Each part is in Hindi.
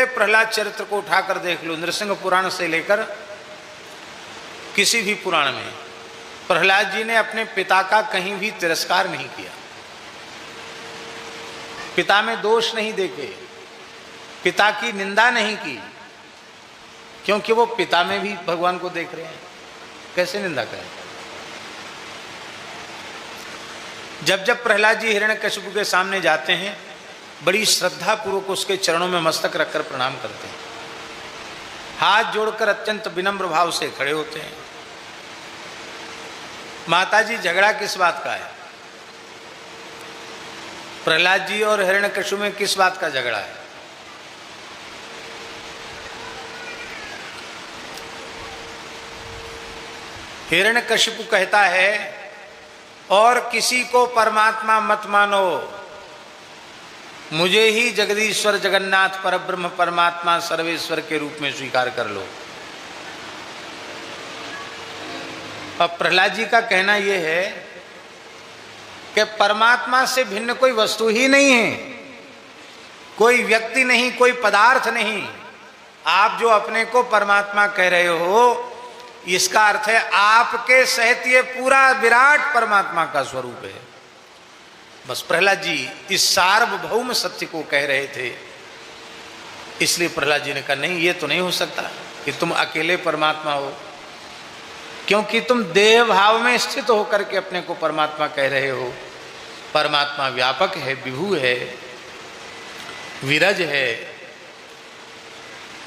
पूरे प्रहलाद चरित्र को उठाकर देख लो, नृसिंह पुराण से लेकर किसी भी पुराण में प्रहलाद जी ने अपने पिता का कहीं भी तिरस्कार नहीं किया, पिता में दोष नहीं देखे, पिता की निंदा नहीं की, क्योंकि वो पिता में भी भगवान को देख रहे हैं, कैसे निंदा करें। जब जब प्रहलाद जी हिरण्यकशिपु के सामने जाते हैं, बड़ी श्रद्धा पूर्वक उसके चरणों में मस्तक रखकर प्रणाम करते हैं, हाथ जोड़कर अत्यंत विनम्र भाव से खड़े होते हैं। माताजी, झगड़ा किस बात का है? प्रहलाद जी और हिरण्यकशिपु में किस बात का झगड़ा है? हिरण्यकशिपु कहता है, और किसी को परमात्मा मत मानो, मुझे ही जगदीश्वर जगन्नाथ परब्रह्म परमात्मा सर्वेश्वर के रूप में स्वीकार कर लो। अब प्रहलाद जी का कहना यह है कि परमात्मा से भिन्न कोई वस्तु ही नहीं है, कोई व्यक्ति नहीं, कोई पदार्थ नहीं। आप जो अपने को परमात्मा कह रहे हो, इसका अर्थ है आपके सहित ये पूरा विराट परमात्मा का स्वरूप है। बस प्रहलाद जी इस सार्वभौम सत्य को कह रहे थे, इसलिए प्रहलाद जी ने कहा, नहीं, ये तो नहीं हो सकता कि तुम अकेले परमात्मा हो, क्योंकि तुम देह भाव में स्थित होकर के अपने को परमात्मा कह रहे हो। परमात्मा व्यापक है, विभु है, विरज है,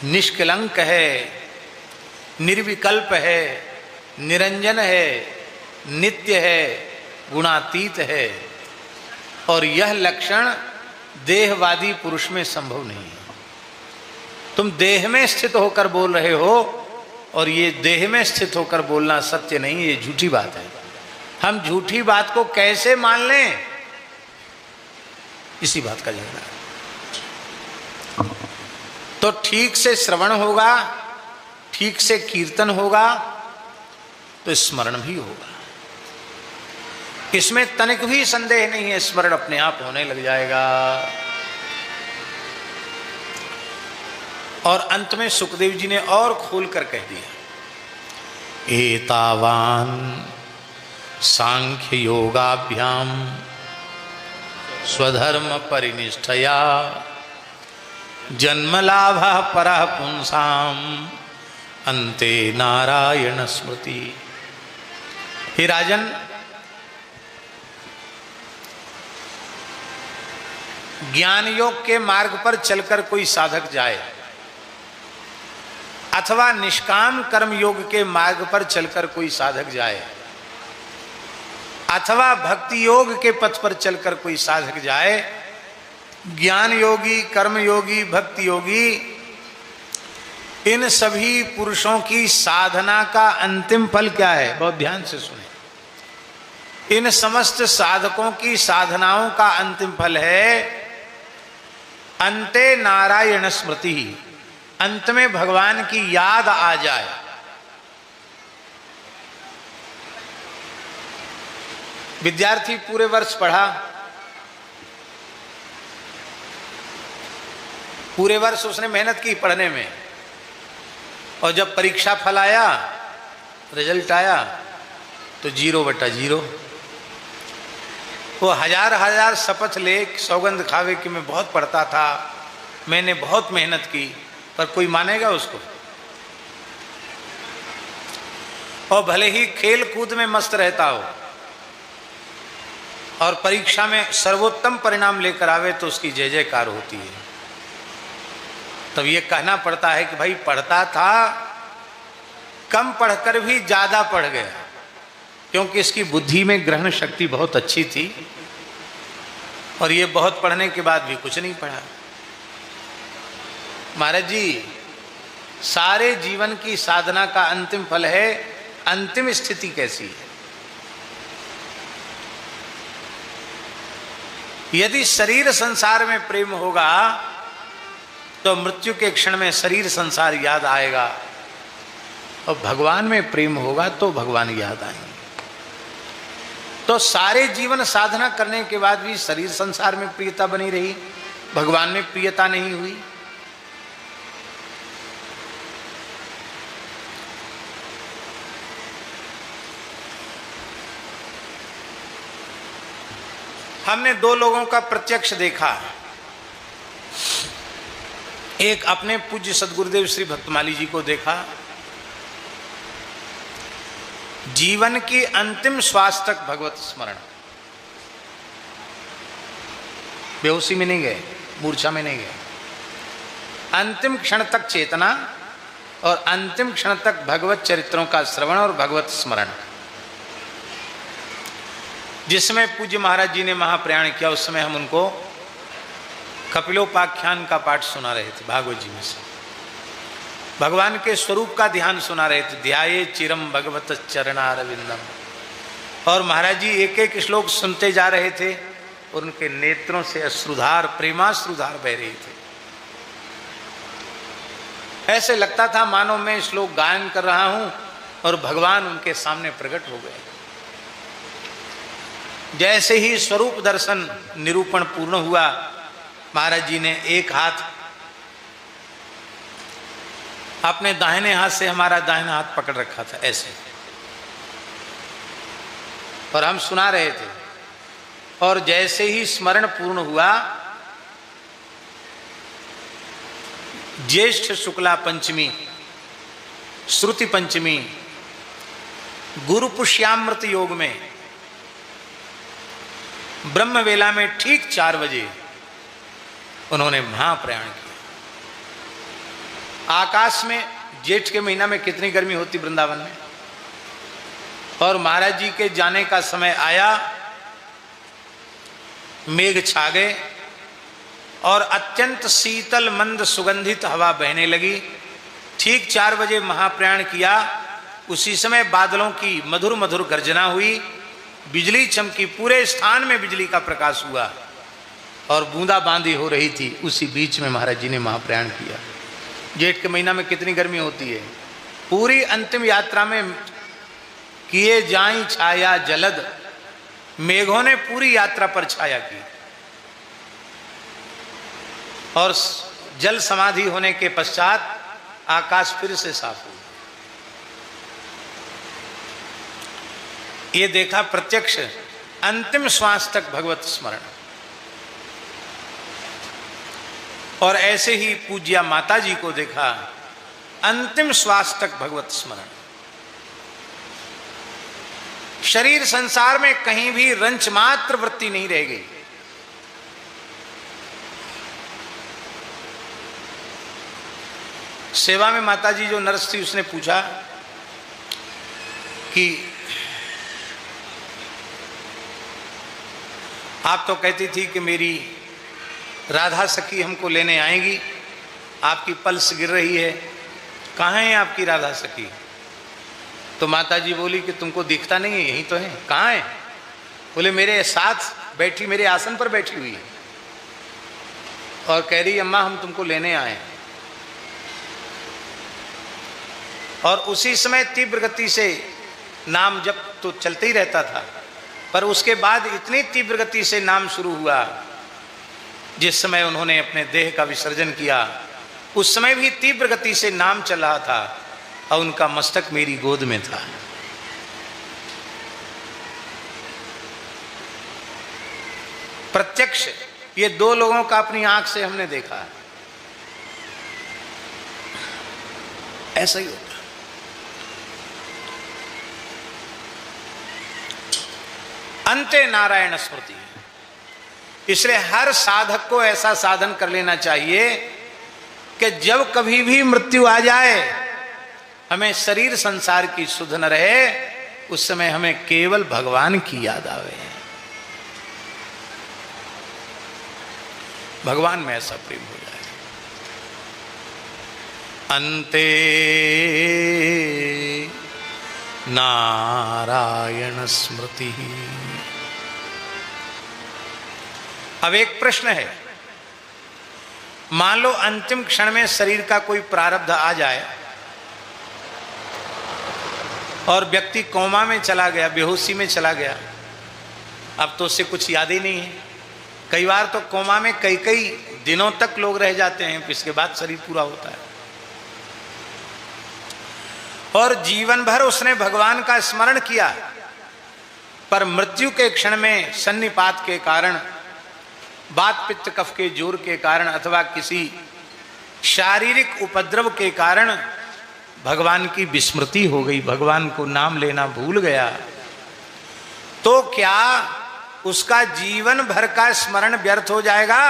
निष्कलंक है, निर्विकल्प है, निरंजन है, नित्य है, गुणातीत है, और यह लक्षण देहवादी पुरुष में संभव नहीं है। तुम देह में स्थित होकर बोल रहे हो, और ये देह में स्थित होकर बोलना सत्य नहीं, ये झूठी बात है। हम झूठी बात को कैसे मान लें, इसी बात का झगड़ा है। तो ठीक से श्रवण होगा, ठीक से कीर्तन होगा, तो स्मरण भी होगा, इसमें तनिक भी संदेह नहीं है, स्मरण अपने आप होने लग जाएगा। और अंत में सुखदेव जी ने और खोलकर कह दिया, एतावान सांख्य योगाभ्याम स्वधर्म परिनिष्ठया जन्मलाभ परः पुंसाम अंते नारायण स्मृति। हे राजन, ज्ञान योग के मार्ग पर चलकर कोई साधक जाए, अथवा निष्काम कर्म योग के मार्ग पर चलकर कोई साधक जाए, अथवा भक्ति योग के पथ पर चलकर कोई साधक जाए, ज्ञान योगी, कर्म योगी, भक्ति योगी, इन सभी पुरुषों की साधना का अंतिम फल क्या है? बहुत ध्यान से सुने। इन समस्त साधकों की साधनाओं का अंतिम फल है अंते नारायण स्मृति, अंत में भगवान की याद आ जाए। विद्यार्थी पूरे वर्ष पढ़ा, पूरे वर्ष उसने मेहनत की पढ़ने में, और जब परीक्षा फल आया, रिजल्ट आया, तो 0/0। वो हजार हजार शपथ ले, सौगंध खावे कि मैं बहुत पढ़ता था, मैंने बहुत मेहनत की, पर कोई मानेगा उसको? और भले ही खेल कूद में मस्त रहता हो और परीक्षा में सर्वोत्तम परिणाम लेकर आवे, तो उसकी जय जयकार होती है। तब ये कहना पड़ता है कि भाई पढ़ता था, कम पढ़कर भी ज्यादा पढ़ गया, क्योंकि इसकी बुद्धि में ग्रहण शक्ति बहुत अच्छी थी, और ये बहुत पढ़ने के बाद भी कुछ नहीं पढ़ा। महाराज जी, सारे जीवन की साधना का अंतिम फल है अंतिम स्थिति कैसी है। यदि शरीर संसार में प्रेम होगा, तो मृत्यु के क्षण में शरीर संसार याद आएगा, और भगवान में प्रेम होगा तो भगवान याद आएंगे। तो सारे जीवन साधना करने के बाद भी शरीर संसार में प्रियता बनी रही, भगवान में प्रियता नहीं हुई, हमने दो लोगों का प्रत्यक्ष देखा। एक अपने पूज्य सद्गुरुदेव श्री भक्तमाली जी को देखा, जीवन की अंतिम श्वास तक भगवत स्मरण, बेहोशी में नहीं गए, मूर्छा में नहीं गए, अंतिम क्षण तक चेतना और अंतिम क्षण तक भगवत चरित्रों का श्रवण और भगवत स्मरण। जिसमें पूज्य महाराज जी ने महाप्रयाण किया, उस समय हम उनको कपिलोपाख्यान का पाठ सुना रहे थे, भागवत जी में से भगवान के स्वरूप का ध्यान सुना रहे थे, ध्याये चिरम भगवत चरणारविंदम। और महाराज जी एक एक श्लोक सुनते जा रहे थे और उनके नेत्रों से अश्रुधार, प्रेमाश्रुधार बह रही थे। ऐसे लगता था मानो मैं श्लोक गायन कर रहा हूं और भगवान उनके सामने प्रकट हो गए। जैसे ही स्वरूप दर्शन निरूपण पूर्ण हुआ, महाराज जी ने एक हाथ अपने दाहिने हाथ से हमारा दाहिना हाथ पकड़ रखा था ऐसे, और हम सुना रहे थे। और जैसे ही स्मरण पूर्ण हुआ, ज्येष्ठ शुक्ला पंचमी, श्रुति पंचमी, गुरु पुष्यामृत योग में ब्रह्म वेला में ठीक 4 बजे उन्होंने महाप्रयाण किया। आकाश में जेठ के महीना में कितनी गर्मी होती वृंदावन में, और महाराज जी के जाने का समय आया, मेघ छा गए और अत्यंत शीतल मंद सुगंधित हवा बहने लगी। ठीक 4 बजे महाप्रयाण किया, उसी समय बादलों की मधुर मधुर गर्जना हुई, बिजली चमकी, पूरे स्थान में बिजली का प्रकाश हुआ और बूंदाबांदी हो रही थी। उसी बीच में महाराज जी ने महाप्रयाण किया। जेठ के महीना में कितनी गर्मी होती है। पूरी अंतिम यात्रा में किए जाई छाया जलद, मेघों ने पूरी यात्रा पर छाया की और जल समाधि होने के पश्चात आकाश फिर से साफ हुआ। ये देखा प्रत्यक्ष अंतिम श्वास तक भगवत स्मरण। और ऐसे ही पूज्या माता जी को देखा, अंतिम श्वास तक भगवत स्मरण। शरीर संसार में कहीं भी रंच मात्र वृत्ति नहीं रह गई। सेवा में माता जी जो नर्स थी, उसने पूछा कि आप तो कहती थी कि मेरी राधा सखी हमको लेने आएगी, आपकी पल्स गिर रही है, कहाँ है आपकी राधा सखी? तो माता जी बोली कि तुमको दिखता नहीं है, यहीं तो है। कहाँ है? बोले मेरे साथ बैठी, मेरे आसन पर बैठी हुई है, और कह रही अम्मा हम तुमको लेने आए। और उसी समय तीव्र गति से नाम जप तो चलते ही रहता था, पर उसके बाद इतनी तीव्र गति से नाम शुरू हुआ, जिस समय उन्होंने अपने देह का विसर्जन किया, उस समय भी तीव्र गति से नाम चल रहा था और उनका मस्तक मेरी गोद में था। प्रत्यक्ष ये 2 लोगों का अपनी आंख से हमने देखा। ऐसा ही होता। अंते नारायण स्मृति। इसलिए हर साधक को ऐसा साधन कर लेना चाहिए कि जब कभी भी मृत्यु आ जाए, हमें शरीर संसार की सुध न रहे, उस समय हमें केवल भगवान की याद आवे। भगवान में ऐसा प्रेम हो जाए। अंते नारायण स्मृति। अब एक प्रश्न है, मान लो अंतिम क्षण में शरीर का कोई प्रारब्ध आ जाए और व्यक्ति कोमा में चला गया, बेहोशी में चला गया, अब तो उससे कुछ याद ही नहीं है। कई बार तो कोमा में कई कई दिनों तक लोग रह जाते हैं, इसके बाद शरीर पूरा होता है। और जीवन भर उसने भगवान का स्मरण किया, पर मृत्यु के क्षण में सन्निपात के कारण, वात पित्त कफ के जोर के कारण अथवा किसी शारीरिक उपद्रव के कारण भगवान की विस्मृति हो गई, भगवान को नाम लेना भूल गया, तो क्या उसका जीवन भर का स्मरण व्यर्थ हो जाएगा?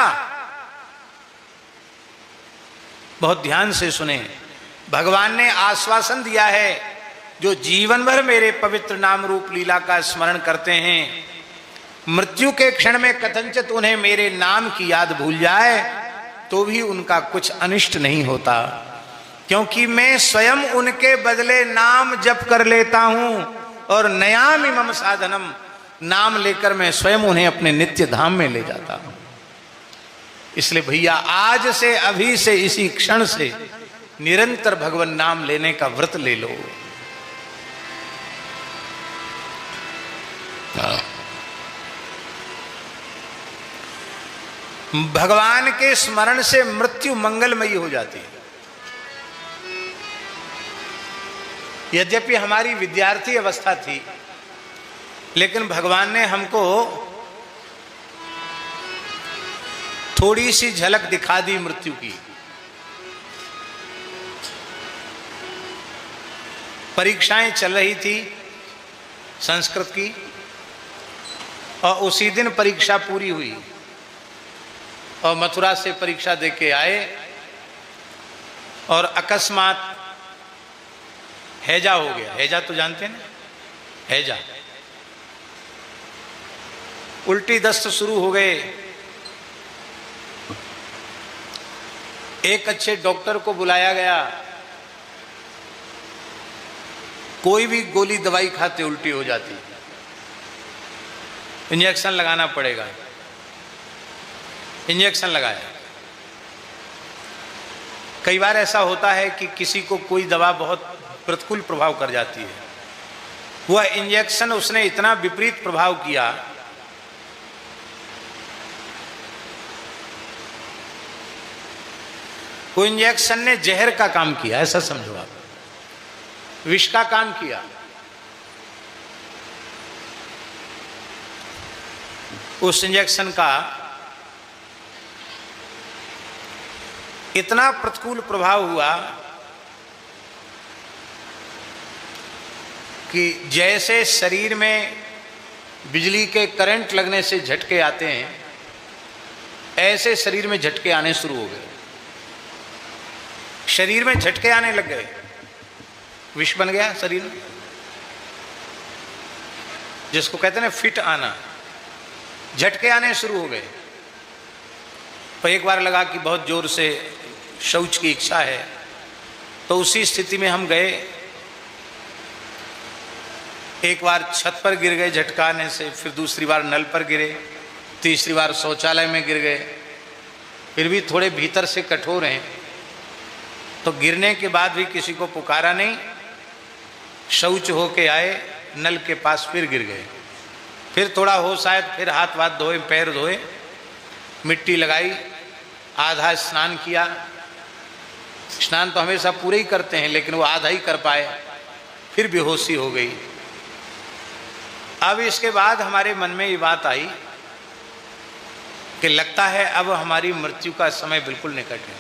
बहुत ध्यान से सुने, भगवान ने आश्वासन दिया है, जो जीवन भर मेरे पवित्र नाम रूप लीला का स्मरण करते हैं, मृत्यु के क्षण में कथनचित उन्हें मेरे नाम की याद भूल जाए तो भी उनका कुछ अनिष्ट नहीं होता, क्योंकि मैं स्वयं उनके बदले नाम जप कर लेता हूं और नयाम इमम साधनम, नाम लेकर मैं स्वयं उन्हें अपने नित्य धाम में ले जाता हूं। इसलिए भैया आज से, अभी से, इसी क्षण से निरंतर भगवान नाम लेने का व्रत ले लो। भगवान के स्मरण से मृत्यु मंगलमयी हो जाती है। यद्यपि हमारी विद्यार्थी अवस्था थी, लेकिन भगवान ने हमको थोड़ी सी झलक दिखा दी मृत्यु की। परीक्षाएं चल रही थी संस्कृत की, और उसी दिन परीक्षा पूरी हुई और मथुरा से परीक्षा देके आए और अकस्मात हैजा हो गया। हैजा तो जानते हैं ना, हैजा, उल्टी दस्त शुरू हो गए। एक अच्छे डॉक्टर को बुलाया गया, कोई भी गोली दवाई खाते उल्टी हो जाती, इंजेक्शन लगाना पड़ेगा। इंजेक्शन लगाया। कई बार ऐसा होता है कि किसी को कोई दवा बहुत प्रतिकूल प्रभाव कर जाती है, वह इंजेक्शन उसने इतना विपरीत प्रभाव किया वो इंजेक्शन ने जहर का काम किया, ऐसा समझो आप, विष का काम किया। उस इंजेक्शन का इतना प्रतिकूल प्रभाव हुआ कि जैसे शरीर में बिजली के करंट लगने से झटके आते हैं, ऐसे शरीर में झटके आने शुरू हो गए। शरीर में झटके आने लग गए, विष बन गया शरीर में, जिसको कहते हैं फिट आना, झटके आने शुरू हो गए। तो एक बार लगा कि बहुत जोर से शौच की इच्छा है, तो उसी स्थिति में हम गए। एक बार छत पर गिर गए झटका आने से, फिर दूसरी बार नल पर गिरे, तीसरी बार शौचालय में गिर गए। फिर भी थोड़े भीतर से कठोर हैं, तो गिरने के बाद भी किसी को पुकारा नहीं, शौच होके आए, नल के पास फिर गिर गए। फिर थोड़ा होश आया, फिर हाथ वाथ धोए, पैर धोए, मिट्टी लगाई, आधा स्नान किया। स्नान तो हमेशा पूरे ही करते हैं, लेकिन वो आधा ही कर पाए, फिर बेहोशी हो गई। अब इसके बाद हमारे मन में ये बात आई कि लगता है अब हमारी मृत्यु का समय बिल्कुल निकट है,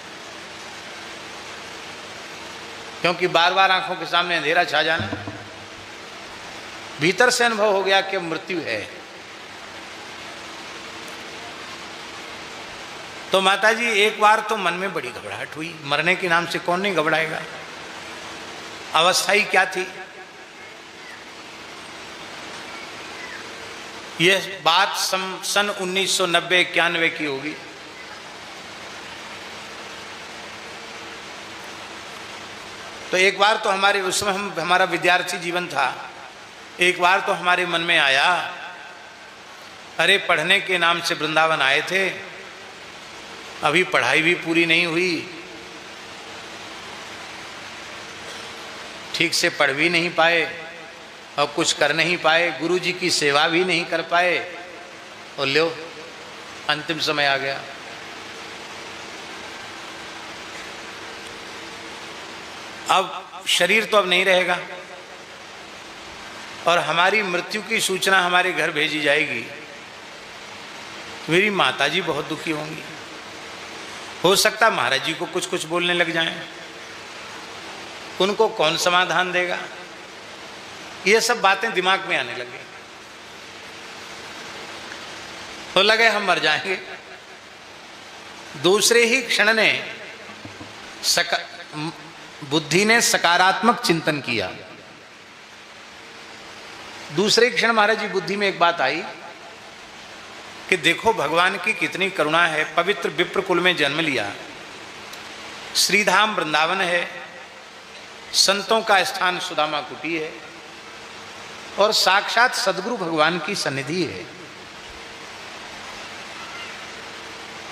क्योंकि बार बार आंखों के सामने अंधेरा छा जाना, भीतर से अनुभव हो गया कि मृत्यु है। तो माताजी एक बार तो मन में बड़ी घबराहट हुई, मरने के नाम से कौन नहीं घबराएगा। अवस्था ही क्या थी। यह बात सन 1990-91 की होगी। तो एक बार तो हमारे, उस समय हमारा विद्यार्थी जीवन था, एक बार तो हमारे मन में आया, अरे पढ़ने के नाम से वृंदावन आए थे, अभी पढ़ाई भी पूरी नहीं हुई, ठीक से पढ़ भी नहीं पाए और कुछ कर नहीं पाए, गुरु जी की सेवा भी नहीं कर पाए, और लो अंतिम समय आ गया। अब शरीर तो अब नहीं रहेगा, और हमारी मृत्यु की सूचना हमारे घर भेजी जाएगी, मेरी माताजी बहुत दुखी होंगी। हो सकता महाराज जी को कुछ कुछ बोलने लग जाएं, उनको कौन समाधान देगा? ये सब बातें दिमाग में आने लगी, तो लगे हम मर जाएंगे। दूसरे ही क्षण ने बुद्धि ने सकारात्मक चिंतन किया। दूसरे क्षण महाराज जी बुद्धि में एक बात आई कि देखो भगवान की कितनी करुणा है। पवित्र विप्र कुल में जन्म लिया, श्रीधाम वृंदावन है, संतों का स्थान सुदामा कुटी है और साक्षात सदगुरु भगवान की सन्निधि है।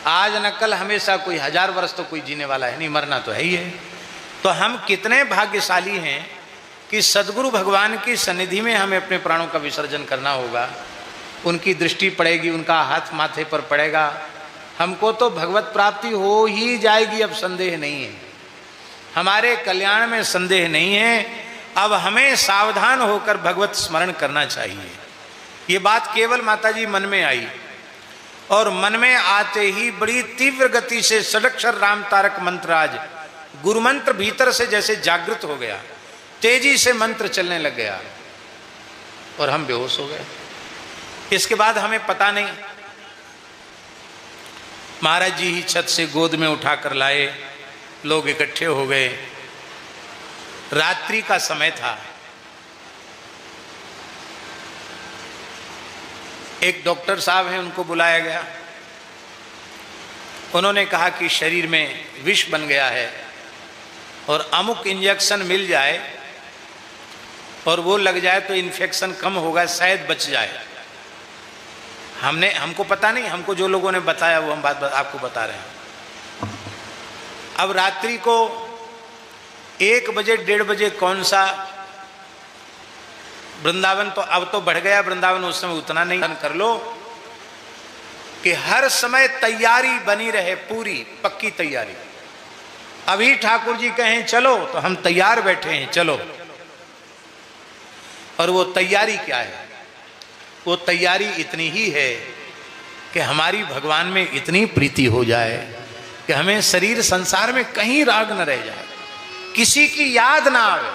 आज न कल हमेशा कोई 1000 वर्ष तो कोई जीने वाला है नहीं, मरना तो है ही है। तो हम कितने भाग्यशाली हैं कि सदगुरु भगवान की सन्निधि में हमें अपने प्राणों का विसर्जन करना होगा। उनकी दृष्टि पड़ेगी, उनका हाथ माथे पर पड़ेगा, हमको तो भगवत प्राप्ति हो ही जाएगी। अब संदेह नहीं है, हमारे कल्याण में संदेह नहीं है। अब हमें सावधान होकर भगवत स्मरण करना चाहिए। ये बात केवल माताजी मन में आई और मन में आते ही बड़ी तीव्र गति से षडक्षर राम तारक मंत्र, आज गुरु मंत्र भीतर से जैसे जागृत हो गया, तेजी से मंत्र चलने लग गया और हम बेहोश हो गए। इसके बाद हमें पता नहीं, महाराज जी ही छत से गोद में उठाकर लाए, लोग इकट्ठे हो गए। रात्रि का समय था। एक डॉक्टर साहब हैं, उनको बुलाया गया। उन्होंने कहा कि शरीर में विष बन गया है और अमुक इंजेक्शन मिल जाए और वो लग जाए तो इन्फेक्शन कम होगा, शायद बच जाए। हमको पता नहीं, हमको जो लोगों ने बताया वो हम बात आपको बता रहे हैं। अब रात्रि को 1 बजे 1:30 बजे कौन सा वृंदावन, तो अब तो बढ़ गया वृंदावन, उस समय उतना नहीं कर लो कि हर समय तैयारी बनी रहे, पूरी पक्की तैयारी। अभी ठाकुर जी कहें चलो तो हम तैयार बैठे हैं, चलो। और वो तैयारी क्या है? वो तैयारी इतनी ही है कि हमारी भगवान में इतनी प्रीति हो जाए कि हमें शरीर संसार में कहीं राग न रह जाए, किसी की याद ना आवे,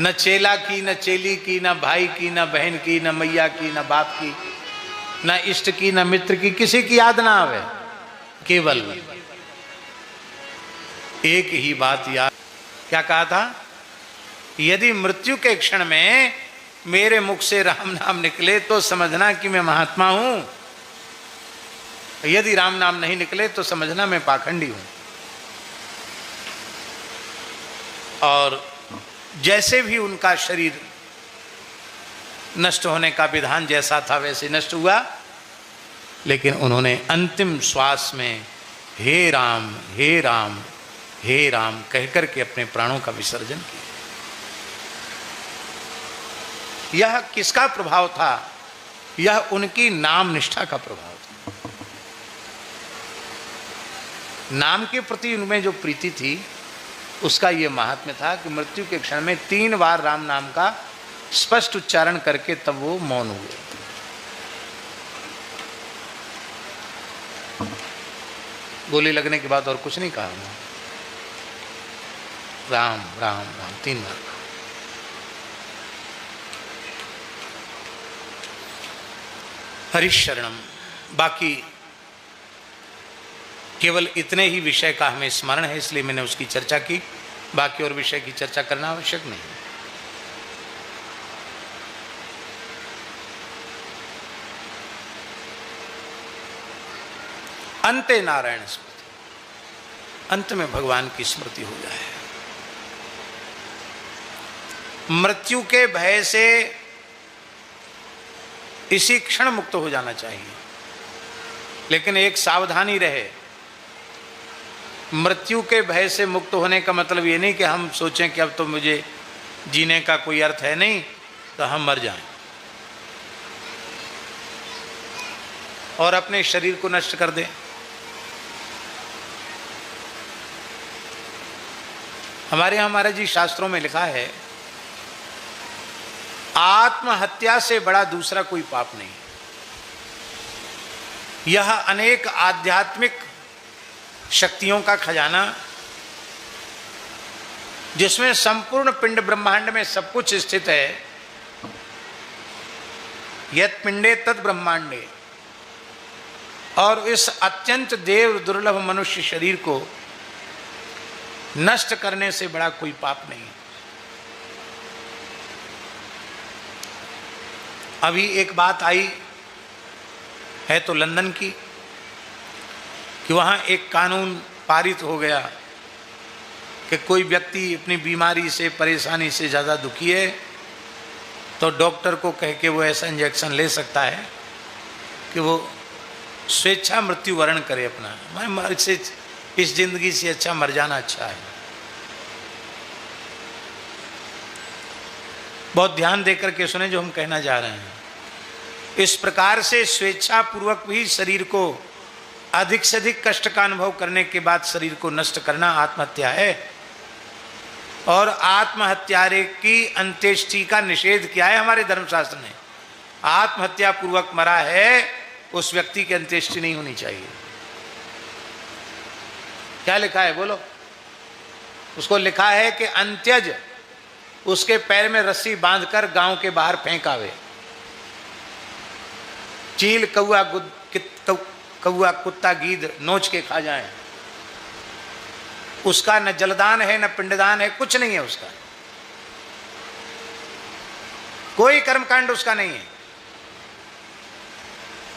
न चेला की, न चेली की, न भाई की, न बहन की, न मैया की, न बाप की, न इष्ट की, न मित्र की, किसी की याद ना आवे। केवल एक ही बात याद। क्या कहा था? यदि मृत्यु के क्षण में मेरे मुख से राम नाम निकले तो समझना कि मैं महात्मा हूं, यदि राम नाम नहीं निकले तो समझना मैं पाखंडी हूं। और जैसे भी उनका शरीर नष्ट होने का विधान जैसा था वैसे नष्ट हुआ, लेकिन उन्होंने अंतिम श्वास में हे राम हे राम हे राम कहकर के अपने प्राणों का विसर्जन किया। यह किसका प्रभाव था? यह उनकी नाम निष्ठा का प्रभाव था। नाम के प्रति उनमें जो प्रीति थी उसका यह महात्म्य था कि मृत्यु के क्षण में 3 बार राम नाम का स्पष्ट उच्चारण करके तब वो मौन हुए। गोली लगने के बाद और कुछ नहीं कहा, राम राम राम 3 बार। हरिशरणम। बाकी केवल इतने ही विषय का हमें स्मरण है, इसलिए मैंने उसकी चर्चा की। बाकी और विषय की चर्चा करना आवश्यक नहीं। अंते नारायण स्मृति, अंत में भगवान की स्मृति हो जाए। मृत्यु के भय से इसी क्षण मुक्त हो जाना चाहिए, लेकिन एक सावधानी रहे। मृत्यु के भय से मुक्त होने का मतलब ये नहीं कि हम सोचें कि अब तो मुझे जीने का कोई अर्थ है नहीं तो हम मर जाएं और अपने शरीर को नष्ट कर दें। हमारे यहाँ महाराज जी शास्त्रों में लिखा है, आत्महत्या से बड़ा दूसरा कोई पाप नहीं। यह अनेक आध्यात्मिक शक्तियों का खजाना, जिसमें संपूर्ण पिंड ब्रह्मांड में सब कुछ स्थित है, यत पिंडे तद ब्रह्मांडे, और इस अत्यंत देव दुर्लभ मनुष्य शरीर को नष्ट करने से बड़ा कोई पाप नहीं। अभी एक बात आई है तो लंदन की, कि वहाँ एक कानून पारित हो गया कि कोई व्यक्ति अपनी बीमारी से, परेशानी से ज़्यादा दुखी है तो डॉक्टर को कह के वो ऐसा इंजेक्शन ले सकता है कि वो स्वेच्छा मृत्यु वरण करे अपना। मैं इस जिंदगी से अच्छा मर जाना अच्छा है। बहुत ध्यान देकर के सुने जो हम कहना जा रहे हैं। इस प्रकार से स्वेच्छा पूर्वक भी शरीर को अधिक से अधिक कष्ट का अनुभव करने के बाद शरीर को नष्ट करना आत्महत्या है। और आत्महत्यारे की अंत्येष्टि का निषेध किया है हमारे धर्मशास्त्र ने। आत्महत्या पूर्वक मरा है उस व्यक्ति की अंत्येष्टि नहीं होनी चाहिए। क्या लिखा है बोलो? उसको लिखा है कि अंत्यज उसके पैर में रस्सी बांधकर गांव के बाहर फेंक आवे। चील कौआ कुत्ता गीद नोच के खा जाए। उसका न जलदान है न पिंडदान है, कुछ नहीं है उसका, कोई कर्मकांड उसका नहीं है,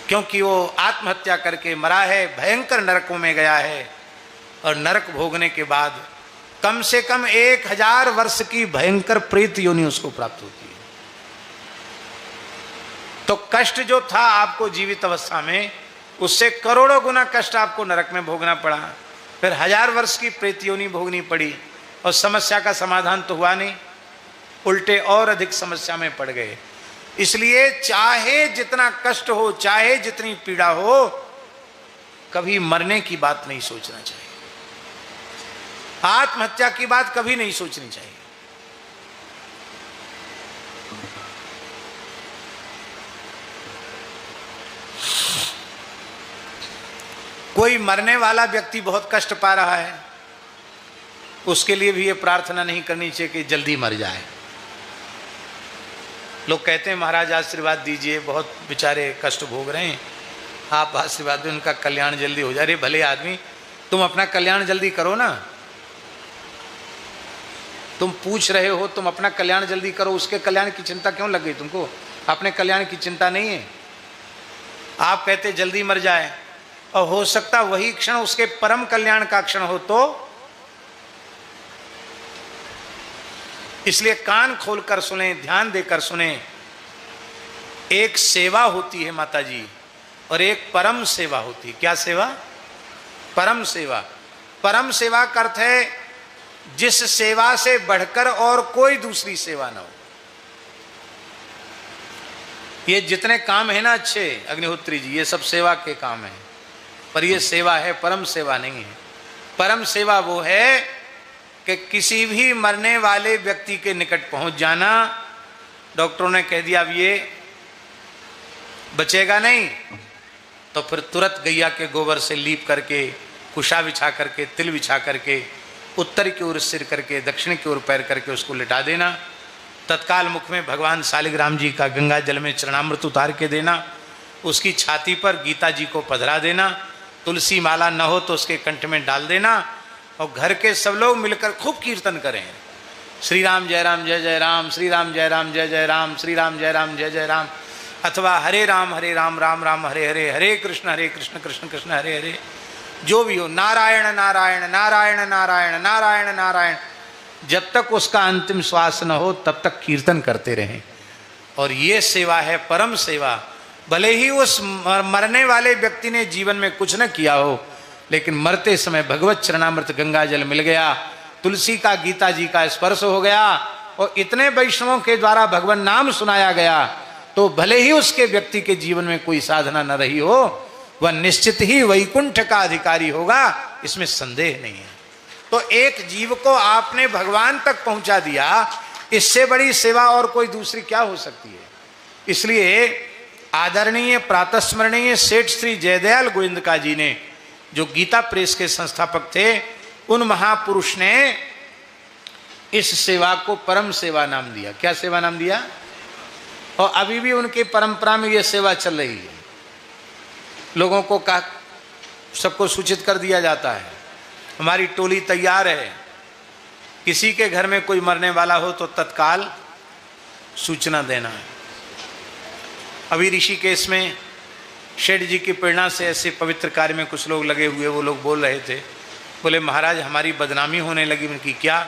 क्योंकि वो आत्महत्या करके मरा है, भयंकर नरकों में गया है। और नरक भोगने के बाद कम से कम 1000 वर्ष की भयंकर प्रेत योनि उसको प्राप्त होती है। तो कष्ट जो था आपको जीवित अवस्था में, उससे करोड़ों गुना कष्ट आपको नरक में भोगना पड़ा, फिर 1000 वर्ष की प्रेत योनि भोगनी पड़ी, और समस्या का समाधान तो हुआ नहीं, उल्टे और अधिक समस्या में पड़ गए। इसलिए चाहे जितना कष्ट हो, चाहे जितनी पीड़ा हो, कभी मरने की बात नहीं सोचना चाहिए। आत्महत्या की बात कभी नहीं सोचनी चाहिए। कोई मरने वाला व्यक्ति बहुत कष्ट पा रहा है, उसके लिए भी ये प्रार्थना नहीं करनी चाहिए कि जल्दी मर जाए। लोग कहते हैं महाराज आशीर्वाद दीजिए, बहुत बेचारे कष्ट भोग रहे हैं, आप आशीर्वाद दें उनका कल्याण जल्दी हो जाए। अरे भले आदमी, तुम अपना कल्याण जल्दी करो ना। तुम पूछ रहे हो तुम अपना कल्याण जल्दी करो, उसके कल्याण की चिंता क्यों लग गई तुमको? अपने कल्याण की चिंता नहीं है। आप कहते जल्दी मर जाए, और हो सकता वही क्षण उसके परम कल्याण का क्षण हो तो। इसलिए कान खोलकर सुने, ध्यान देकर सुने। एक सेवा होती है माता जी, और एक परम सेवा होती है। क्या सेवा? परम सेवा। परम सेवा का अर्थ है जिस सेवा से बढ़कर और कोई दूसरी सेवा ना हो। ये जितने काम है ना अच्छे अग्निहोत्री जी, ये सब सेवा के काम है, पर ये सेवा है, परम सेवा नहीं है। परम सेवा वो है कि किसी भी मरने वाले व्यक्ति के निकट पहुंच जाना। डॉक्टरों ने कह दिया अब ये बचेगा नहीं, तो फिर तुरंत गैया के गोबर से लीप करके, कुशा बिछा करके, तिल बिछा करके, उत्तर की ओर सिर करके, दक्षिण की ओर पैर करके उसको लिटा देना। तत्काल मुख में भगवान शालिग्राम जी का गंगा जल में चरणामृत उतार के देना। उसकी छाती पर गीता जी को पधरा देना। तुलसी माला न हो तो उसके कंठ में डाल देना, और घर के सब लोग मिलकर खूब कीर्तन करें, श्री राम जय राम जय जय राम, श्री राम जय राम जय जय राम, श्री राम जय राम जय जय राम, अथवा हरे राम राम राम हरे हरे, हरे कृष्ण कृष्ण कृष्ण हरे हरे, जो भी हो, नारायण नारायण नारायण नारायण नारायण नारायण, जब तक उसका अंतिम श्वास न हो तब तक कीर्तन करते रहें। और ये सेवा है परम सेवा। भले ही उस मरने वाले व्यक्ति ने जीवन में कुछ न किया हो, लेकिन मरते समय भगवत चरणामृत गंगा जल मिल गया, तुलसी का गीता जी का स्पर्श हो गया, और इतने वैष्णवों के द्वारा भगवान नाम सुनाया गया, तो भले ही उसके व्यक्ति के जीवन में कोई साधना न रही हो, वह निश्चित ही वैकुंठ का अधिकारी होगा, इसमें संदेह नहीं है। तो एक जीव को आपने भगवान तक पहुंचा दिया, इससे बड़ी सेवा और कोई दूसरी क्या हो सकती है। इसलिए आदरणीय प्रातस्मरणीय सेठ श्री जयदयाल गोविंदका जी ने, जो गीता प्रेस के संस्थापक थे, उन महापुरुष ने इस सेवा को परम सेवा नाम दिया। क्या सेवा नाम दिया? और अभी भी उनकी परंपरा में यह सेवा चल रही है। लोगों को कहा, सबको सूचित कर दिया जाता है, हमारी टोली तैयार है, किसी के घर में कोई मरने वाला हो तो तत्काल सूचना देना है। अभी ऋषिकेश में शेठ जी की प्रेरणा से ऐसे पवित्र कार्य में कुछ लोग लगे हुए, वो लोग बोल रहे थे, बोले महाराज हमारी बदनामी होने लगी। उनकी क्या?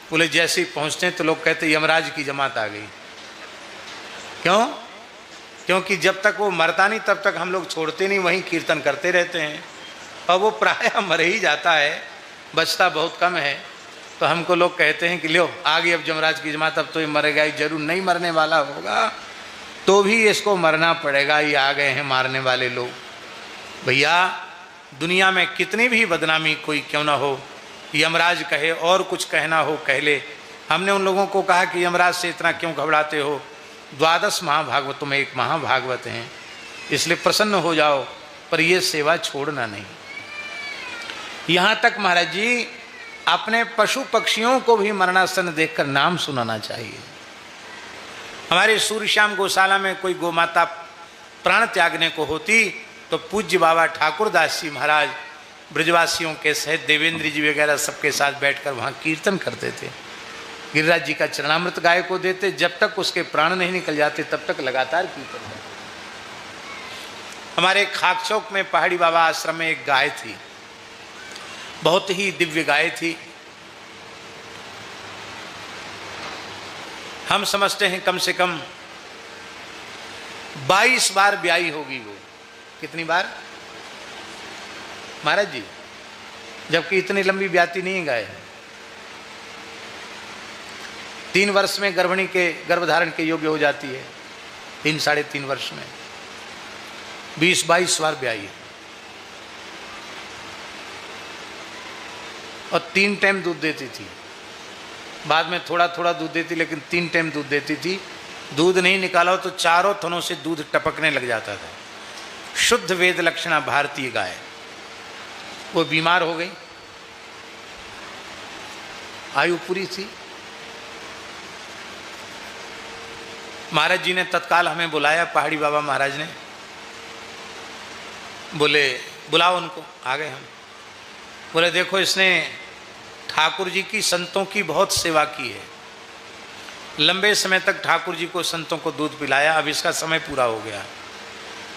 बोले जैसे ही पहुँचते हैं तो लोग कहते यमराज की जमात आ गई। क्यों? क्योंकि जब तक वो मरता नहीं तब तक हम लोग छोड़ते नहीं, वहीं कीर्तन करते रहते हैं, और वो प्रायः मर ही जाता है, बचता बहुत कम है। तो हमको लोग कहते हैं कि लो आ गई अब यमराज की जमात, अब तो ये मरेगा ही जरूर। नहीं मरने वाला होगा तो भी इसको मरना पड़ेगा, ये आ गए हैं मारने वाले लोग। भैया दुनिया में कितनी भी बदनामी कोई क्यों ना हो, यमराज कहे और कुछ कहना हो कह ले। हमने उन लोगों को कहा कि यमराज से इतना क्यों घबराते हो, 12 महाभागवतों में एक महाभागवत हैं, इसलिए प्रसन्न हो जाओ, पर यह सेवा छोड़ना नहीं। यहाँ तक महाराज जी अपने पशु पक्षियों को भी मरणासन देखकर नाम सुनाना चाहिए। हमारे सूर्यश्याम गौशाला में कोई गोमाता प्राण त्यागने को होती तो पूज्य बाबा ठाकुरदास जी महाराज ब्रजवासियों के सहित देवेंद्र जी वगैरह सबके साथ बैठकर वहाँ कीर्तन करते थे। गिरिराज जी का चरणामृत गाय को देते, जब तक उसके प्राण नहीं निकल जाते तब तक लगातार कीर्तन करते। हमारे खाक चौक में पहाड़ी बाबा आश्रम में एक गाय थी, बहुत ही दिव्य गाय थी। हम समझते हैं कम से कम 22 बार ब्याई होगी वो। कितनी बार महाराज जी? जबकि इतनी लंबी ब्याती नहीं है गाय। 3 वर्ष में गर्भिणी के गर्भधारण के योग्य हो जाती है, 3 साढ़े 3 वर्ष में 20-22 बार ब्याई है। और 3 टाइम दूध देती थी, बाद में थोड़ा थोड़ा दूध देती, लेकिन 3 टाइम दूध देती थी। दूध नहीं निकाला हो तो चारों थनों से दूध टपकने लग जाता था। शुद्ध वेद लक्षणा भारतीय गाय। वो बीमार हो गई, आयु पूरी थी। महाराज जी ने तत्काल हमें बुलाया, पहाड़ी बाबा महाराज ने बोले बुलाओ उनको। आ गए हम। बोले देखो इसने ठाकुर जी की संतों की बहुत सेवा की है, लंबे समय तक ठाकुर जी को संतों को दूध पिलाया, अब इसका समय पूरा हो गया,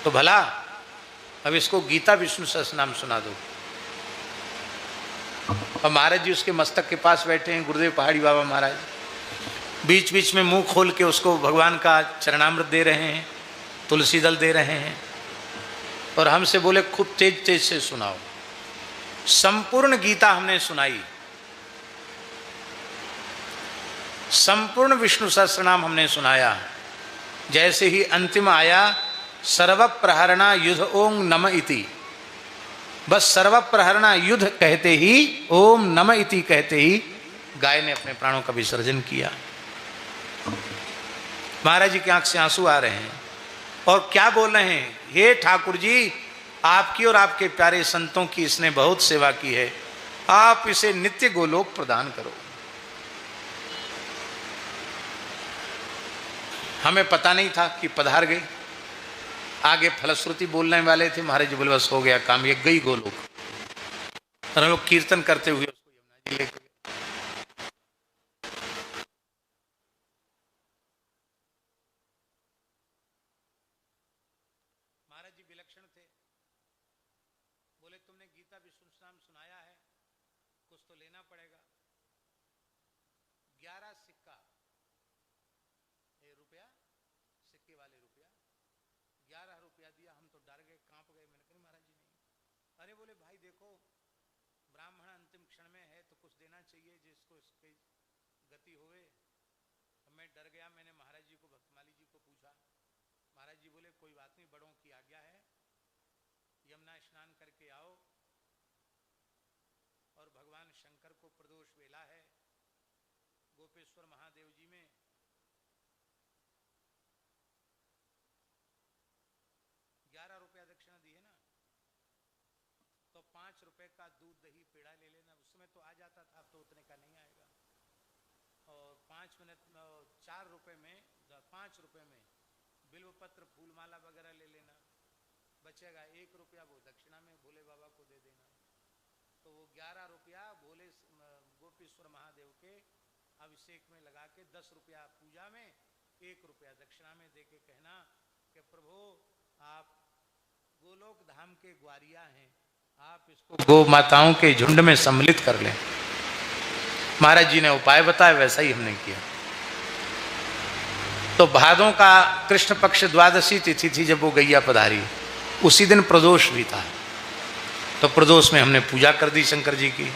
तो भला अब इसको गीता विष्णु सहस्रनाम सुना दो। और महाराज जी उसके मस्तक के पास बैठे हैं, गुरुदेव पहाड़ी बाबा महाराज बीच बीच में मुंह खोल के उसको भगवान का चरणामृत दे रहे हैं, तुलसी दल दे रहे हैं, और हमसे बोले खूब तेज तेज से सुनाओ। संपूर्ण गीता हमने सुनाई, संपूर्ण विष्णु सहस्रनाम हमने सुनाया। जैसे ही अंतिम आया सर्व प्रहरणा युद्ध ओम नम इति, बस सर्व प्रहरणा युद्ध कहते ही, ओम नम इति कहते ही गाय ने अपने प्राणों का विसर्जन किया। महाराज जी की आंख से आंसू आ रहे हैं और क्या बोल रहे हैं, हे ठाकुर जी आपकी और आपके प्यारे संतों की इसने बहुत सेवा की है, आप इसे नित्य गोलोक प्रदान करो। हमें पता नहीं था कि पधार गई। आगे फलश्रुति बोलने वाले थे, महाराज जी बोले बस हो गया काम, ये गई गोलोक। और हम लोग कीर्तन करते हुए उसको यमुना जी लेकर महाराज जी विलक्षण थे। बोले तुमने गीता विष्णु नाम सुनाया है, कुछ तो लेना पड़ेगा। 11 सिक्का रुपया, सिक्के वाले रुपया 11 रुपया दिया। हम तो डर गए, कांप गए। मैंने कहा महाराज जी नहीं। अरे बोले भाई देखो ब्राह्मण अंतिम क्षण में है तो कुछ देना चाहिए जिसको इसकी गति होवे। मैं डर गया, मैंने महाराज जी को, भक्तमाली जी को पूछा। महाराज जी बोले कोई बात नहीं, बड़ों की आज्ञा है, यमुना स्नान करके आओ और भगवान शंकर मिला है गोपेश्वर महादेव जी में। 11 रुपया दक्षिणा दी है ना, तो 5 रुपए का दूध दही पेड़ा ले लेना। उसमें तो आ जाता था, अब तो उतने का नहीं आएगा। और 5 मिनट 4 रुपए में 5 रुपए में बिल्व पत्र फूलमाला वगैरह ले लेना। बचेगा 1 रुपया, वो दक्षिणा में भोले बाबा को दे देना। तो वो 11 रुपया भोले गोपेश्वर महादेव के अभिषेक में लगा के 10 रुपया पूजा में, 1 रुपया दक्षिणा में दे के कहना कि प्रभु आप गोलोक धाम के ग्वारिया हैं, आप इसको गो माताओं के झुंड में सम्मिलित कर लें। महाराज जी ने उपाय बताया, वैसा ही हमने किया। तो भादों का कृष्ण पक्ष द्वादशी तिथि थी जब वो गैया पधारी, उसी दिन प्रदोष भी था। तो प्रदोष में हमने पूजा कर दी शंकर जी की।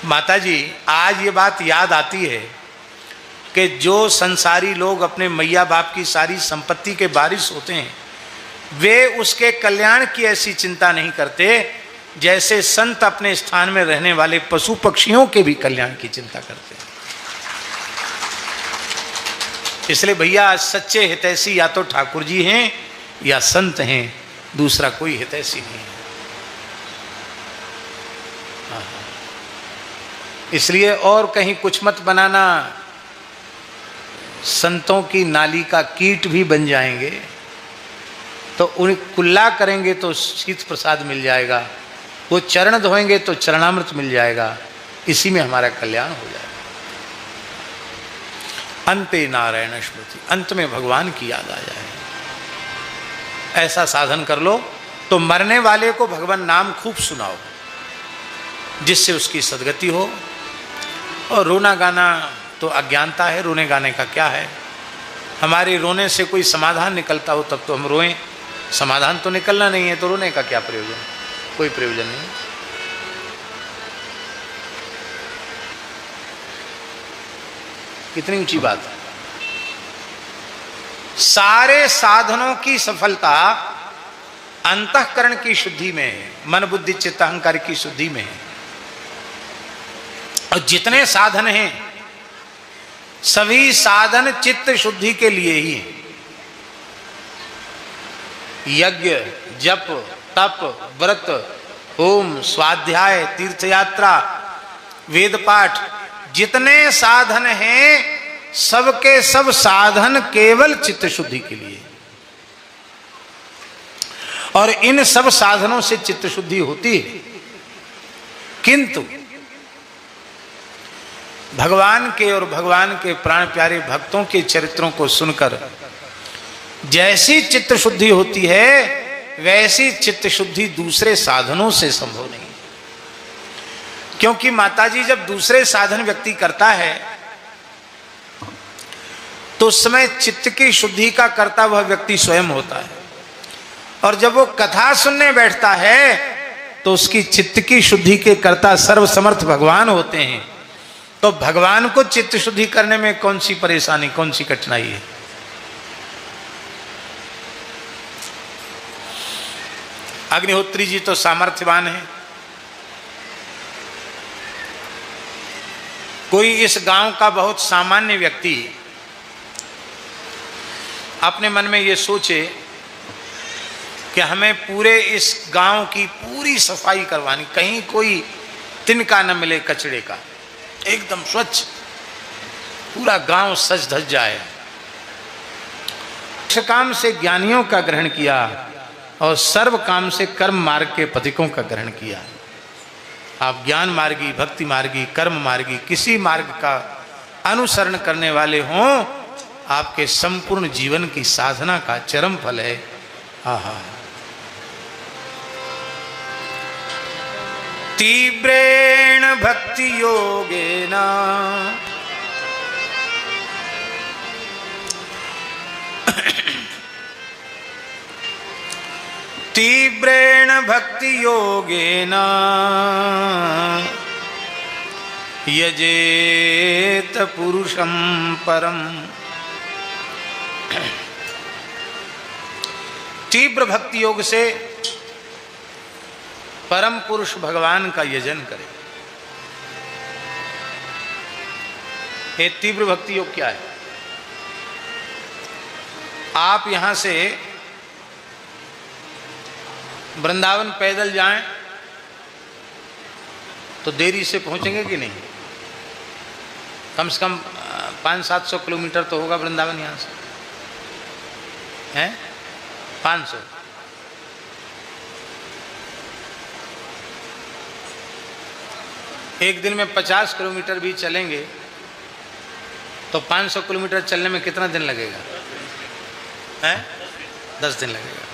माता जी आज ये बात याद आती है कि जो संसारी लोग अपने मैया बाप की सारी संपत्ति के वारिस होते हैं, वे उसके कल्याण की ऐसी चिंता नहीं करते जैसे संत अपने स्थान में रहने वाले पशु पक्षियों के भी कल्याण की चिंता करते हैं। इसलिए भैया सच्चे हितैषी या तो ठाकुर जी हैं या संत हैं, दूसरा कोई हितैषी नहीं है। इसलिए और कहीं कुछ मत बनाना, संतों की नाली का कीट भी बन जाएंगे तो उन्हें कुल्ला करेंगे तो शीत प्रसाद मिल जाएगा, वो चरण धोएंगे तो चरणामृत मिल जाएगा। इसी में हमारा कल्याण हो जाएगा। अंते नारायण स्मृति, अंत में भगवान की याद आ जाए, ऐसा साधन कर लो। तो मरने वाले को भगवान नाम खूब सुनाओ जिससे उसकी सदगति हो। और रोना गाना तो अज्ञानता है, रोने गाने का क्या है। हमारे रोने से कोई समाधान निकलता हो तब तो हम रोएं, समाधान तो निकलना नहीं है तो रोने का क्या प्रयोजन, कोई प्रयोजन नहीं। कितनी ऊंची बात है। सारे साधनों की सफलता अंतःकरण की शुद्धि में है, मन बुद्धि चित्त अहंकार की शुद्धि में है। और जितने साधन हैं सभी साधन चित्त शुद्धि के लिए ही हैं। यज्ञ, जप, तप, व्रत, होम, स्वाध्याय, तीर्थयात्रा, वेद पाठ, जितने साधन हैं सबके सब साधन केवल चित्त शुद्धि के लिए। और इन सब साधनों से चित्त शुद्धि होती है। किंतु भगवान के और भगवान के प्राण प्यारे भक्तों के चरित्रों को सुनकर जैसी चित्त शुद्धि होती है वैसी चित्त शुद्धि दूसरे साधनों से संभव नहीं। क्योंकि माताजी जब दूसरे साधन व्यक्ति करता है तो उस समय चित्त की शुद्धि का कर्ता वह व्यक्ति स्वयं होता है। और जब वो कथा सुनने बैठता है तो उसकी चित्त की शुद्धि के कर्ता सर्वसमर्थ भगवान होते हैं। तो भगवान को चित्त शुद्धि करने में कौन सी परेशानी, कौन सी कठिनाई है। अग्निहोत्री जी तो सामर्थ्यवान है। कोई इस गांव का बहुत सामान्य व्यक्ति अपने मन में ये सोचे कि हमें पूरे इस गांव की पूरी सफाई करवानी, कहीं कोई तिनका न मिले कचड़े का, एकदम स्वच्छ पूरा गांव सज धज जाए। काम से ज्ञानियों का ग्रहण किया और सर्व काम से कर्म मार्ग के पथिकों का ग्रहण किया। आप ज्ञान मार्गी, भक्ति मार्गी, कर्म मार्गी किसी मार्ग का अनुसरण करने वाले हों, आपके संपूर्ण जीवन की साधना का चरम फल है। आहा, तीव्रेण भक्ति योगेन तीव्रेण भक्ति योगेन यजेत पुरुषं परम। तीव्र भक्ति योग से परम पुरुष भगवान का यजन करे। ये तीव्र भक्ति योग क्या है? आप यहां से वृंदावन पैदल जाएं तो देरी से पहुंचेंगे कि नहीं? कम से कम 500-700 किलोमीटर तो होगा वृंदावन यहां से, हैं? 500। एक दिन में 50 किलोमीटर भी चलेंगे तो 500 किलोमीटर चलने में कितना दिन लगेगा? हैं? 10 दिन लगेगा।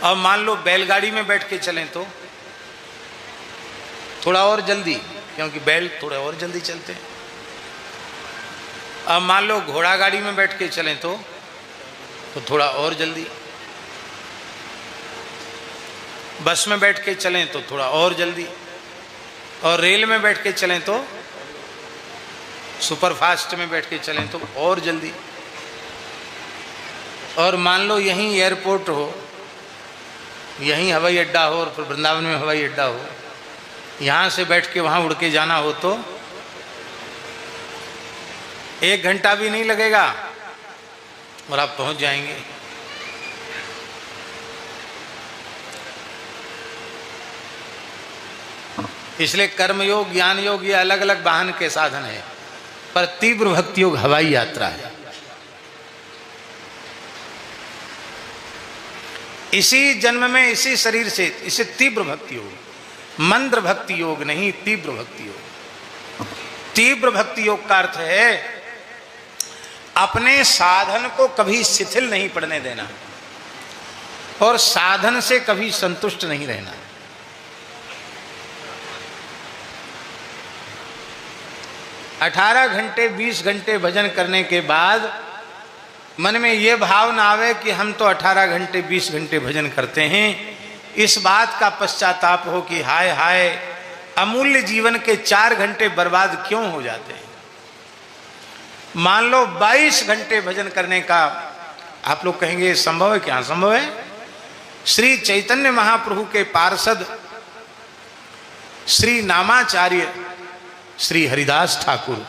और मान लो बैलगाड़ी में बैठ के चलें तो थोड़ा और जल्दी, क्योंकि बैल थोड़ा और जल्दी चलते हैं। अब मान लो घोड़ा गाड़ी में बैठ के चलें तो थोड़ा और जल्दी। बस में बैठ के चलें तो थोड़ा और जल्दी। और रेल में बैठ के चलें तो, सुपरफास्ट में बैठ के चलें तो और जल्दी। और मान लो यहीं एयरपोर्ट हो, यहीं हवाई अड्डा हो, और फिर वृंदावन में हवाई अड्डा हो, यहाँ से बैठ के वहाँ उड़ के जाना हो तो 1 घंटा भी नहीं लगेगा और आप पहुँच जाएंगे। इसलिए कर्म योग, ज्ञान योग ये अलग अलग वाहन के साधन है, पर तीव्र भक्ति योग हवाई यात्रा है। इसी जन्म में, इसी शरीर से, इसे तीव्र भक्ति योग, मंद्र भक्ति योग नहीं, तीव्र भक्ति योग। तीव्र भक्ति योग का अर्थ है अपने साधन को कभी शिथिल नहीं पड़ने देना और साधन से कभी संतुष्ट नहीं रहना। अठारह घंटे 20 घंटे भजन करने के बाद मन में ये भाव ना आवे कि हम तो 18 घंटे 20 घंटे भजन करते हैं, इस बात का पश्चाताप हो कि हाय हाय अमूल्य जीवन के 4 घंटे बर्बाद क्यों हो जाते हैं। मान लो 22 घंटे भजन करने का, आप लोग कहेंगे संभव है? क्या संभव है? श्री चैतन्य महाप्रभु के पार्षद श्री नामाचार्य श्री हरिदास ठाकुर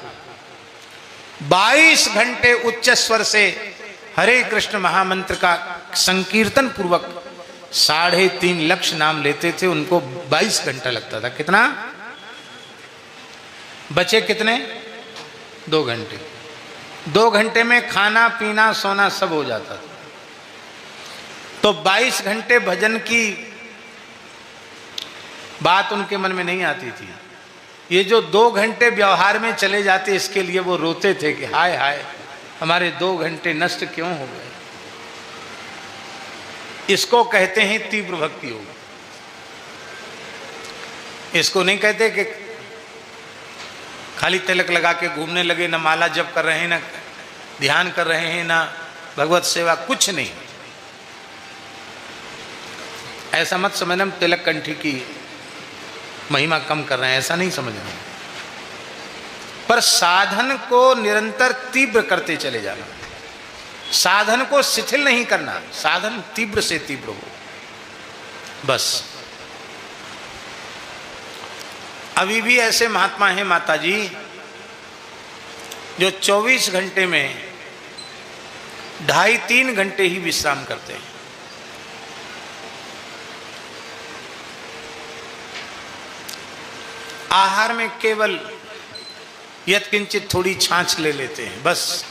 22 घंटे उच्च स्वर से हरे कृष्ण महामंत्र का संकीर्तन पूर्वक 3.5 लाख नाम लेते थे। उनको 22 घंटा लगता था। कितना बचे? कितने? 2 घंटे। 2 घंटे में खाना पीना सोना सब हो जाता था। तो 22 घंटे भजन की बात उनके मन में नहीं आती थी। ये जो 2 घंटे व्यवहार में चले जाते, इसके लिए वो रोते थे कि हाय हाय हमारे 2 घंटे नष्ट क्यों हो गए। इसको कहते हैं तीव्र भक्ति योग। इसको नहीं कहते कि खाली तिलक लगा के घूमने लगे, न माला जप कर रहे हैं, न ध्यान कर रहे हैं, न भगवत सेवा, कुछ नहीं। ऐसा मत समझना तिलक कंठी की महिमा कम कर रहे हैं, ऐसा नहीं समझना। पर साधन को निरंतर तीव्र करते चले जाना, साधन को शिथिल नहीं करना, साधन तीव्र से तीव्र हो, बस। अभी भी ऐसे महात्मा हैं माता जी जो 24 घंटे में 2.5-3 घंटे ही विश्राम करते हैं। आहार में केवल यत्किंचित थोड़ी छाछ ले लेते हैं, बस।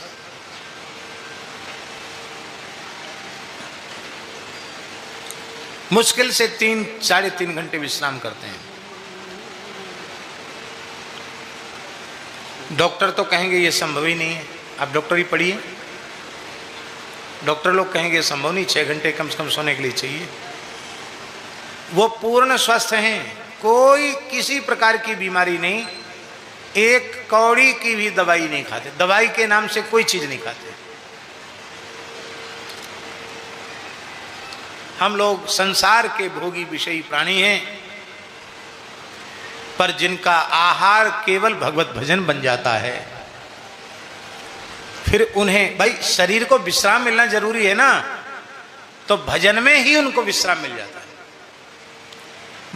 मुश्किल से 3-3.5 घंटे विश्राम करते हैं। डॉक्टर तो कहेंगे ये संभव ही नहीं है। आप डॉक्टर ही पढ़िए, डॉक्टर लोग कहेंगे संभव नहीं, 6 घंटे कम से कम सोने के लिए चाहिए। वो पूर्ण स्वस्थ हैं, कोई किसी प्रकार की बीमारी नहीं, 1 कौड़ी की भी दवाई नहीं खाते, दवाई के नाम से कोई चीज नहीं खाते। हम लोग संसार के भोगी विषयी प्राणी हैं, पर जिनका आहार केवल भगवत भजन बन जाता है, फिर उन्हें, भाई शरीर को विश्राम मिलना जरूरी है ना, तो भजन में ही उनको विश्राम मिल जाता है।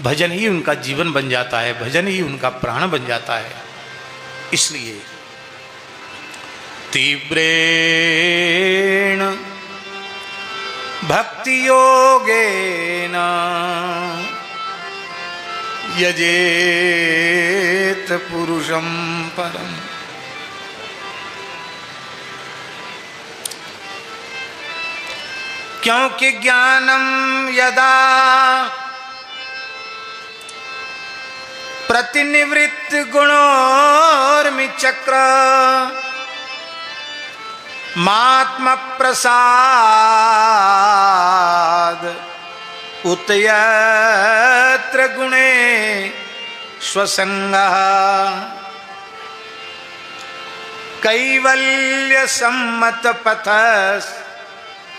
भजन ही उनका जीवन बन जाता है, भजन ही उनका प्राण बन जाता है। इसलिए तीव्रेण भक्ति योगेन यजेत पुरुषं परम। क्योंकि ज्ञानम यदा प्रतिनिवृत्त गुणोर्मि चक्र मात्म प्रसाद उतयत्र गुणे स्वसंगः कैवल्य सम्मत पथस्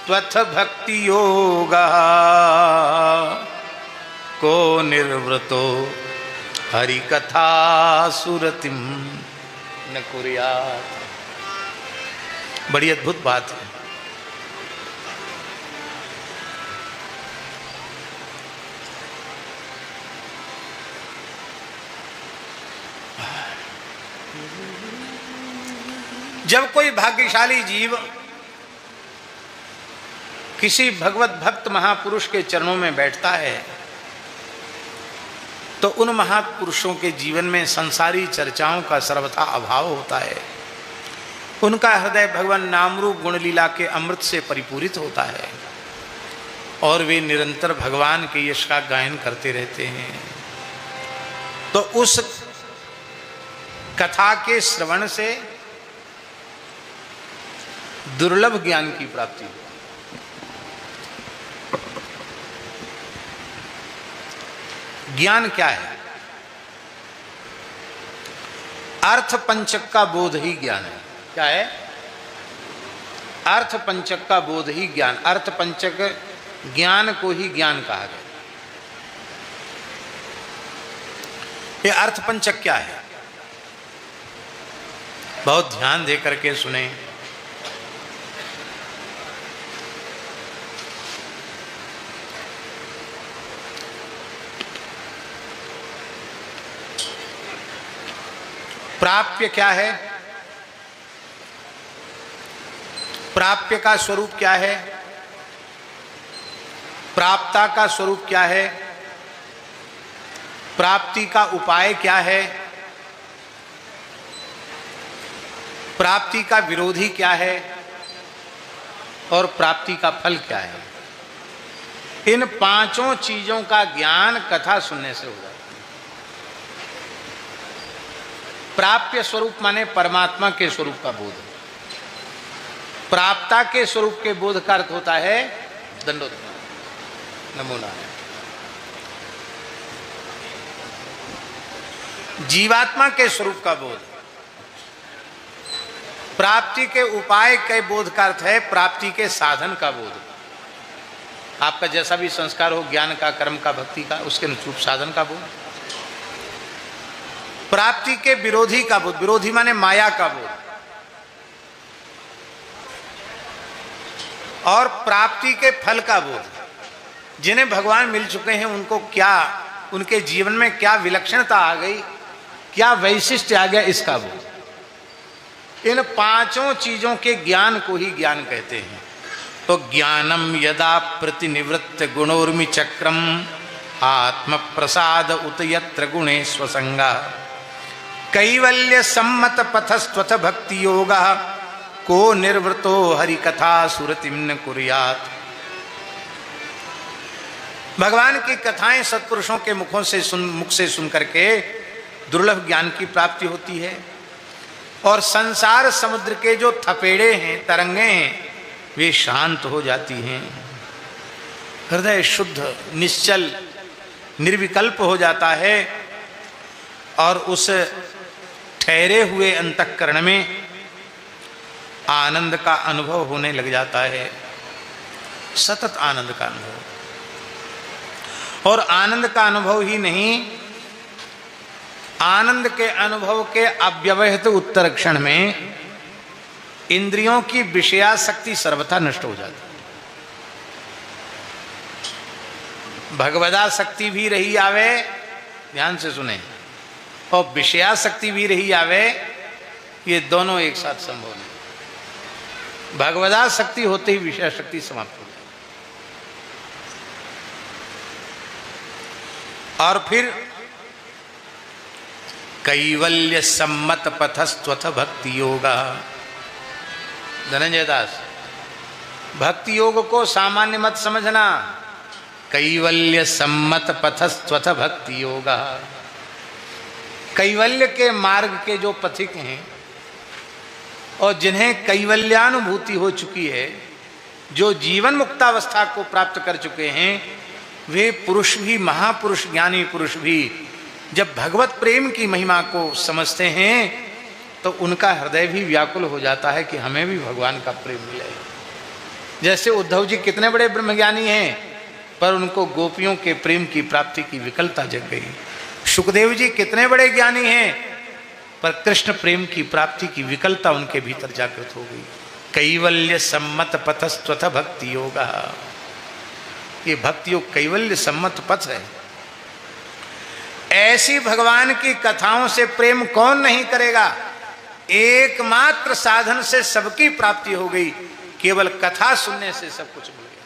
त्वथ भक्ति योगः को निर्वृतो हरि कथा सुरतिम न कुर्यात्। बड़ी अद्भुत बात है। जब कोई भाग्यशाली जीव किसी भगवत भक्त महापुरुष के चरणों में बैठता है तो उन महापुरुषों के जीवन में संसारी चर्चाओं का सर्वथा अभाव होता है। उनका हृदय भगवान नामरूप गुणलीला के अमृत से परिपूरित होता है और वे निरंतर भगवान के यश का गायन करते रहते हैं। तो उस कथा के श्रवण से दुर्लभ ज्ञान की प्राप्ति हो। ज्ञान क्या है? अर्थ पंचक का बोध ही ज्ञान है। क्या है? अर्थ पंचक का बोध ही ज्ञान। अर्थ पंचक ज्ञान को ही ज्ञान कहा गया। ये अर्थ पंचक क्या है? बहुत ध्यान दे करके सुने। प्राप्य क्या है? प्राप्य का स्वरूप क्या है? प्राप्ता का स्वरूप क्या है? प्राप्ति का उपाय क्या है? प्राप्ति का विरोधी क्या है? और प्राप्ति का फल क्या है? इन पांचों चीजों का ज्ञान कथा सुनने से हो जाता है। प्राप्य स्वरूप माने परमात्मा के स्वरूप का बोध। प्राप्ता के स्वरूप के बोध का अर्थ होता है दंडोत नमो नारायण। जीवात्मा के स्वरूप का बोध। प्राप्ति के उपाय के बोध का अर्थ है प्राप्ति के साधन का बोध। आपका जैसा भी संस्कार हो, ज्ञान का, कर्म का, भक्ति का, उसके अनुरूप साधन का बोध। प्राप्ति के विरोधी का बोध। विरोधी माने माया का बोध। और प्राप्ति के फल का बोध। जिन्हें भगवान मिल चुके हैं उनको क्या, उनके जीवन में क्या विलक्षणता आ गई, क्या वैशिष्ट्य आ गया, इसका बोध। इन पांचों चीजों के ज्ञान को ही ज्ञान कहते हैं। तो ज्ञानम यदा प्रतिनिवृत्त गुणोर्मि चक्रम आत्म प्रसाद उत यत्र गुणे स्वसंगा कैवल्य सम्मत पथस्त्वथ भक्ति योगा को निर्वृतो हरि कथा सुरतिम न कुर्यात्। भगवान की कथाएं सत्पुरुषों के मुख से सुन करके दुर्लभ ज्ञान की प्राप्ति होती है और संसार समुद्र के जो थपेड़े हैं, तरंगे हैं, वे शांत हो जाती हैं। हृदय शुद्ध, निश्चल, निर्विकल्प हो जाता है और उस ठहरे हुए अंतःकरण में आनंद का अनुभव होने लग जाता है। सतत आनंद का अनुभव। और आनंद का अनुभव ही नहीं, आनंद के अनुभव के अव्यवहित उत्तर क्षण में इंद्रियों की विषयासक्ति सर्वथा नष्ट हो जाती है। भगवदासक्ति भी रही आवे, ध्यान से सुने, और विषयासक्ति भी रही आवे, ये दोनों एक साथ संभव नहीं। भगवदा शक्ति होते ही विषय शक्ति समाप्त हो जाए। और फिर कैवल्य सम्मत पथस्त्वथ भक्ति योगा। धनंजय दास, भक्ति योग को सामान्य मत समझना। कैवल्य सम्मत पथस्त्वथ भक्ति योगा, कैवल्य के मार्ग के जो पथिक हैं और जिन्हें कैवल्यानुभूति हो चुकी है, जो जीवन मुक्तावस्था को प्राप्त कर चुके हैं, वे पुरुष भी, महापुरुष ज्ञानी पुरुष भी जब भगवत प्रेम की महिमा को समझते हैं तो उनका हृदय भी व्याकुल हो जाता है कि हमें भी भगवान का प्रेम मिले। जैसे उद्धव जी कितने बड़े ब्रह्मज्ञानी हैं, पर उनको गोपियों के प्रेम की प्राप्ति की विकलता जग गई। सुखदेव जी कितने बड़े ज्ञानी हैं, पर कृष्ण प्रेम की प्राप्ति की विकलता उनके भीतर जागृत हो गई। कैवल्य सम्मत पथस्त्वथ भक्ति योगा, ये भक्ति योग कैवल्य सम्मत पथ है। ऐसी भगवान की कथाओं से प्रेम कौन नहीं करेगा। एकमात्र साधन से सबकी प्राप्ति हो गई, केवल कथा सुनने से सब कुछ मिल गया।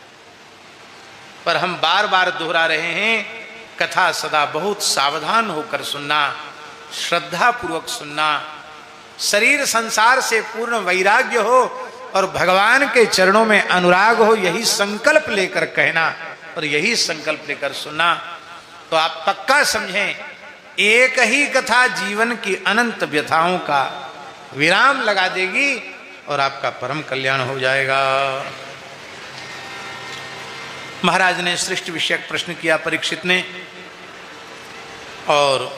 पर हम बार बार दोहरा रहे हैं, कथा सदा बहुत सावधान होकर सुनना, श्रद्धा पूर्वक सुनना, शरीर संसार से पूर्ण वैराग्य हो और भगवान के चरणों में अनुराग हो, यही संकल्प लेकर कहना और यही संकल्प लेकर सुनना। तो आप पक्का समझें, एक ही कथा जीवन की अनंत व्यथाओं का विराम लगा देगी और आपका परम कल्याण हो जाएगा। महाराज ने सृष्टि विषयक प्रश्न किया परीक्षित ने, और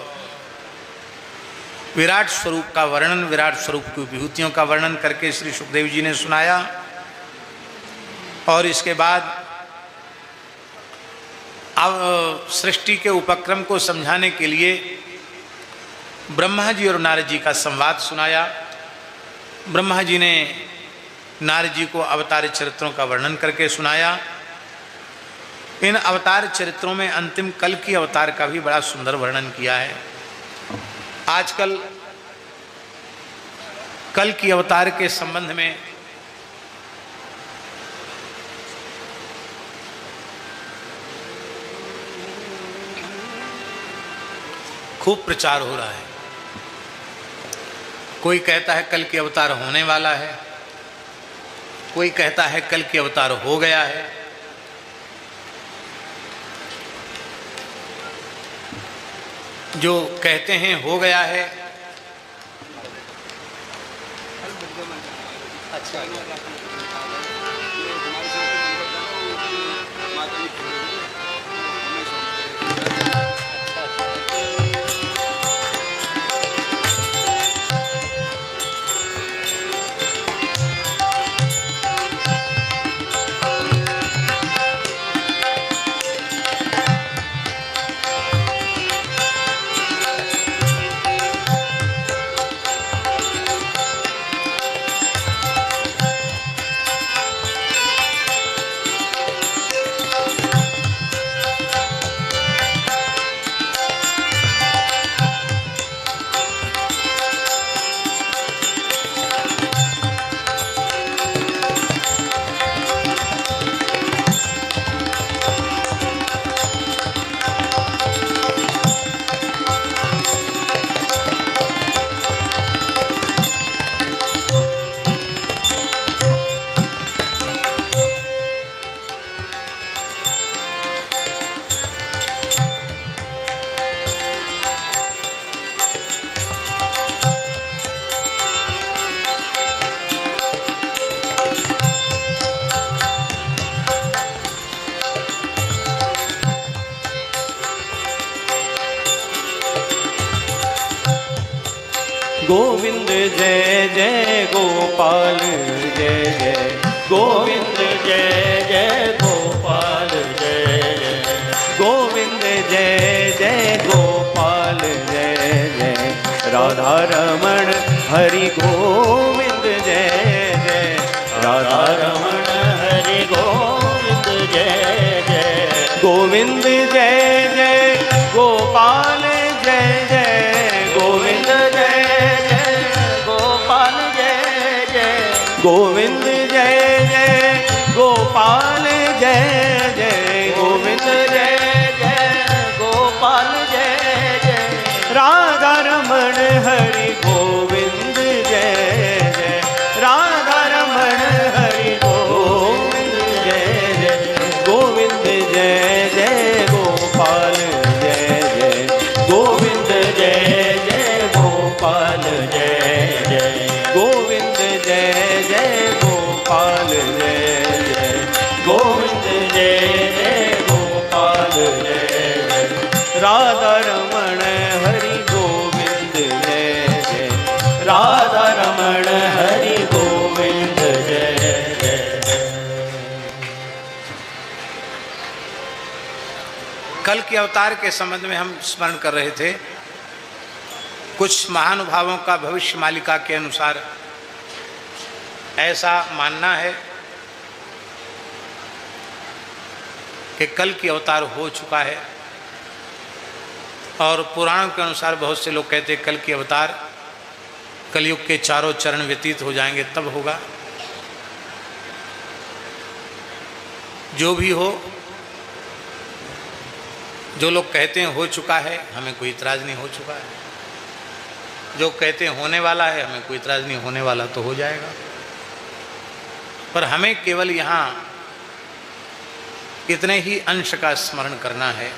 विराट स्वरूप का वर्णन, विराट स्वरूप की विभूतियों का वर्णन करके श्री सुखदेव जी ने सुनाया। और इसके बाद अब सृष्टि के उपक्रम को समझाने के लिए ब्रह्मा जी और नारद जी का संवाद सुनाया। ब्रह्मा जी ने नारद जी को अवतार चरित्रों का वर्णन करके सुनाया। इन अवतार चरित्रों में अंतिम कल की अवतार का भी बड़ा सुंदर वर्णन किया है। आजकल कल की अवतार के संबंध में खूब प्रचार हो रहा है। कोई कहता है कल की अवतार होने वाला है, कोई कहता है कल की अवतार हो गया है। जो कहते हैं हो गया है, अच्छा गोविंद जय जय गोपाल जय जय गोविंद जय जय गोपाल जय जय गोविंद जय जय गोपाल जय जय राधा रमण हरि गोविंद जय जय राधा रमण हरि गोविंद जय जय गोविंद जय जय गोपाल जय जय गोविंद जय गोविंद जय रमण हरि गोविंद जय जय, राधा रमण हरि गोविंद जय जय, गोविंद जय जय गोपाल जय जय, गोविंद जय जय गोपाल जय जय, गोविंद जय जय गोपाल जय जय, गोविंद जय जय गोपाल जय जय, राधा रमण हरि गोविंद जय जय, राधा रमण हरि गोविंद जय जय। कल के अवतार के संबंध में हम स्मरण कर रहे थे। कुछ महानुभावों का भविष्य मालिका के अनुसार ऐसा मानना है कि कल की अवतार हो चुका है, और पुराणों के अनुसार बहुत से लोग कहते हैं कल की अवतार कलयुग के चारों चरण व्यतीत हो जाएंगे तब होगा। जो भी हो, जो लोग कहते हैं हो चुका है, हमें कोई इतराज़ नहीं, हो चुका है। जो कहते हैं होने वाला है, हमें कोई इतराज़ नहीं, होने वाला तो हो जाएगा। पर हमें केवल यहाँ इतने ही अंश का स्मरण करना है।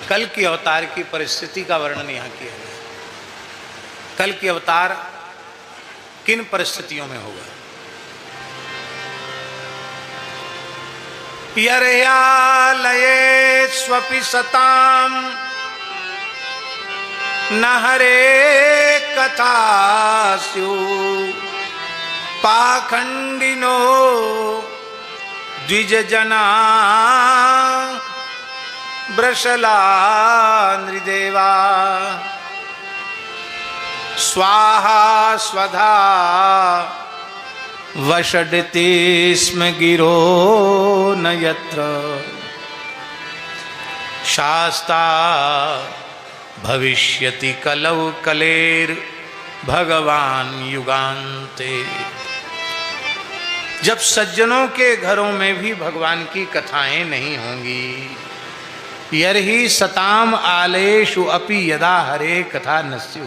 कल की अवतार की परिस्थिति का वर्णन यहाँ किया गया। कल की अवतार किन परिस्थितियों में होगा? यर्यालये स्वपि सताम न हरे कथा स्यु, पाखंडिनो द्विज जना ब्रशला नृदेवा, स्वाहा स्वधा वषडति स्म गिरो न यत्र, शास्ता भविष्यति कलौ कलेर भगवान युगान्ते। जब सज्जनों के घरों में भी भगवान की कथाएं नहीं होंगी। यर्हि सताम आलेषु अपि यदा हरे कथा नस्यु।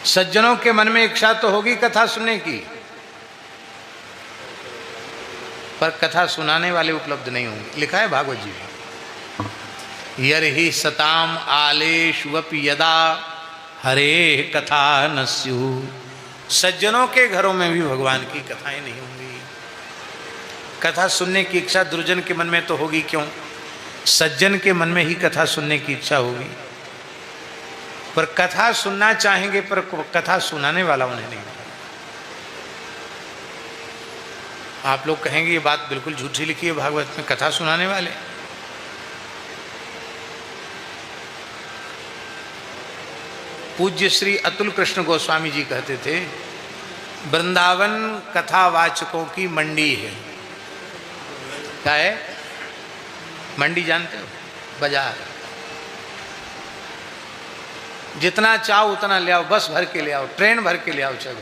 सज्जनों के मन में इच्छा तो होगी कथा सुनने की, पर कथा सुनाने वाले उपलब्ध नहीं होंगे। लिखा है भागवत जी में, यर्हि सताम आलेषु अपि यदा हरे कथा नस्यु। सज्जनों के घरों में भी भगवान की कथाएं नहीं होंगी। कथा सुनने की इच्छा दुर्जन के मन में तो होगी क्यों, सज्जन के मन में ही कथा सुनने की इच्छा होगी। पर कथा सुनना चाहेंगे, पर कथा सुनाने वाला उन्हें नहीं। आप लोग कहेंगे ये बात बिल्कुल झूठी लिखी है भागवत में, कथा सुनाने वाले। पूज्य श्री अतुल कृष्ण गोस्वामी जी कहते थे, वृंदावन कथावाचकों की मंडी है। क्या है मंडी? जानते हो? बाजार। जितना चाहो उतना ले आओ, बस भर के ले आओ, ट्रेन भर के ले आओ, चलो।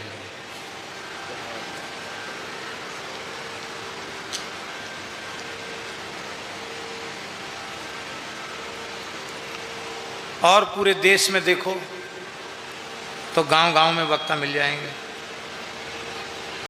और पूरे देश में देखो तो गांव-गांव में वक्ता मिल जाएंगे।